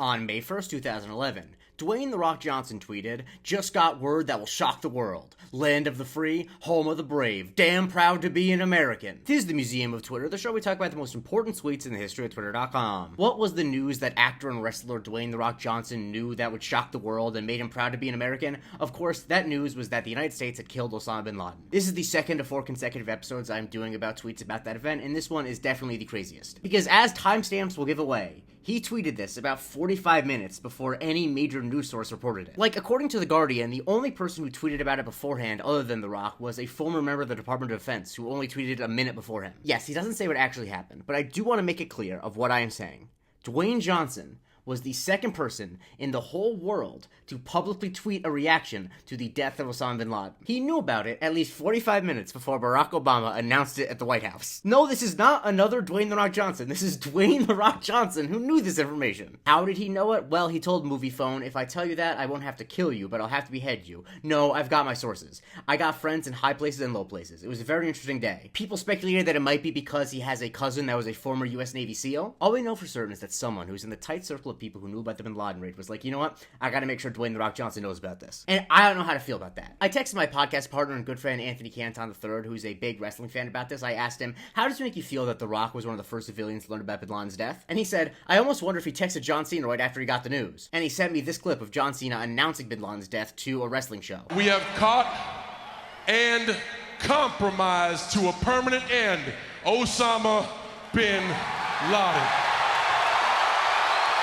On May 1st, 2011, Dwayne "The Rock" Johnson tweeted, "Just got word that will shock the world. Land of the free, home of the brave. Damn proud to be an American." This is the Museum of Twitter, the show we talk about the most important tweets in the history of Twitter.com. What was the news that actor and wrestler Dwayne "The Rock" Johnson knew that would shock the world and made him proud to be an American? Of course, that news was that the United States had killed Osama bin Laden. This is the second of 4 consecutive episodes I'm doing about tweets about that event, and this one is definitely the craziest. Because as timestamps will give away, he tweeted this about 45 minutes before any major news source reported it. Like, according to The Guardian, the only person who tweeted about it beforehand, other than The Rock, was a former member of the Department of Defense who only tweeted a minute before him. Yes, he doesn't say what actually happened, but I do want to make it clear of what I am saying. Dwayne Johnson was the second person in the whole world to publicly tweet a reaction to the death of Osama bin Laden. He knew about it at least 45 minutes before Barack Obama announced it at the White House. No, this is not another Dwayne "The Rock" Johnson. This is Dwayne "The Rock" Johnson who knew this information. How did he know it? Well, he told Moviefone, "If I tell you that, I won't have to kill you, but I'll have to behead you. No, I've got my sources. I got friends in high places and low places." It was a very interesting day. People speculated that it might be because he has a cousin that was a former US Navy SEAL. All we know for certain is that someone who's in the tight circle of people who knew about the bin Laden raid was like, you know what? I gotta make sure Dwayne "The Rock" Johnson knows about this. And I don't know how to feel about that. I texted my podcast partner and good friend Anthony Canton III, who's a big wrestling fan, about this. I asked him, how does it make you feel that The Rock was one of the first civilians to learn about bin Laden's death? And he said, I almost wonder if he texted John Cena right after he got the news. And he sent me this clip of John Cena announcing bin Laden's death to a wrestling show. "We have caught and compromised to a permanent end Osama bin Laden."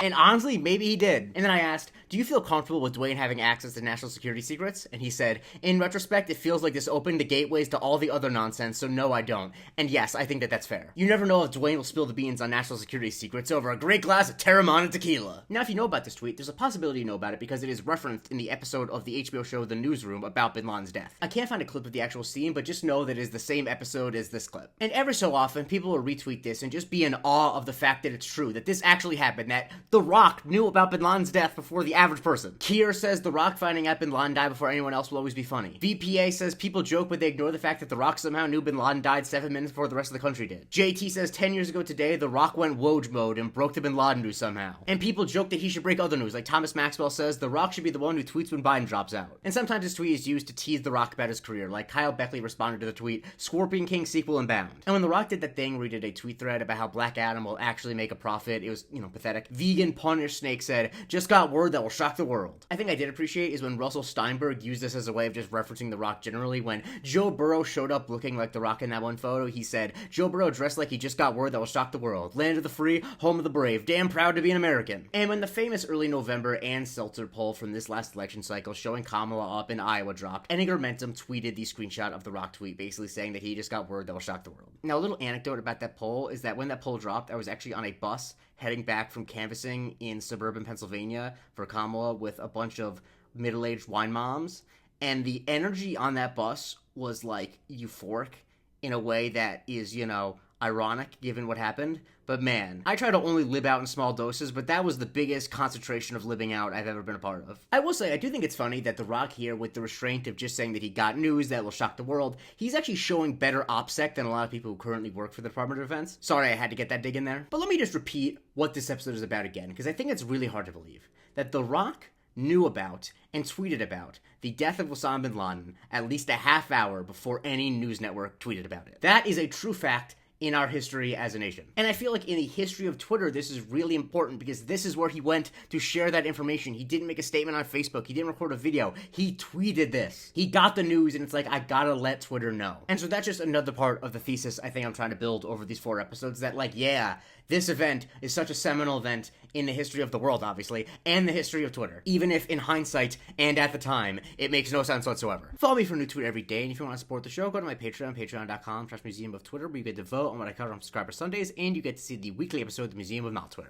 And honestly, maybe he did. And then I asked, do you feel comfortable with Dwayne having access to national security secrets? And he said, in retrospect, it feels like this opened the gateways to all the other nonsense, so no, I don't. And yes, I think that that's fair. You never know if Dwayne will spill the beans on national security secrets over a great glass of Terramana tequila. Now, if you know about this tweet, there's a possibility you know about it because it is referenced in the episode of the HBO show The Newsroom about bin Laden's death. I can't find a clip of the actual scene, but just know that it is the same episode as this clip. And every so often, people will retweet this and just be in awe of the fact that it's true, that this actually happened, that The Rock knew about bin Laden's death before the average person. Kier says The Rock finding out bin Laden died before anyone else will always be funny. VPA says people joke but they ignore the fact that The Rock somehow knew bin Laden died 7 minutes before the rest of the country did. JT says 10 years ago today, The Rock went Woj mode and broke the bin Laden news somehow. And people joke that he should break other news, like Thomas Maxwell says The Rock should be the one who tweets when Biden drops out. And sometimes this tweet is used to tease The Rock about his career, like Kyle Beckley responded to the tweet, Scorpion King sequel and bound. And when The Rock did that thing where he did a tweet thread about how Black Adam will actually make a profit, it was, pathetic. Vegan Punish Snake said, just got word that will shock the world. I think I did appreciate is when Russell Steinberg used this as a way of just referencing The Rock generally. When Joe Burrow showed up looking like The Rock in that one photo, he said, Joe Burrow dressed like he just got word that will shock the world. Land of the free, home of the brave. Damn proud to be an American. And when the famous early November Ann Seltzer poll from this last election cycle showing Kamala up in Iowa dropped, Momentum tweeted the screenshot of The Rock tweet basically saying that he just got word that will shock the world. Now, a little anecdote about that poll is that when that poll dropped, I was actually on a bus heading back from canvassing in suburban Pennsylvania for Kamala with a bunch of middle-aged wine moms, and the energy on that bus was like euphoric in a way that is, ironic given what happened. But man, I try to only live out in small doses, but that was the biggest concentration of living out I've ever been a part of. I will say, I do think it's funny that The Rock here, with the restraint of just saying that he got news that will shock the world, he's actually showing better OPSEC than a lot of people who currently work for the Department of Defense. Sorry I had to get that dig in there. But let me just repeat what this episode is about again, because I think it's really hard to believe that The Rock knew about and tweeted about the death of Osama bin Laden at least a half hour before any news network tweeted about it. That is a true fact in our history as a nation. And I feel like in the history of Twitter, this is really important because this is where he went to share that information. He didn't make a statement on Facebook. He didn't record a video. He tweeted this. He got the news and it's like, I gotta let Twitter know. And so that's just another part of the thesis I think I'm trying to build over these 4 episodes, that this event is such a seminal event in the history of the world, obviously, and the history of Twitter. Even if in hindsight and at the time, it makes no sense whatsoever. Follow me for a new tweet every day, and if you want to support the show, go to my Patreon, patreon.com/Museum of Twitter, where you get to vote on what I cover on Subscriber Sundays, and you get to see the weekly episode of the Museum of Not Twitter.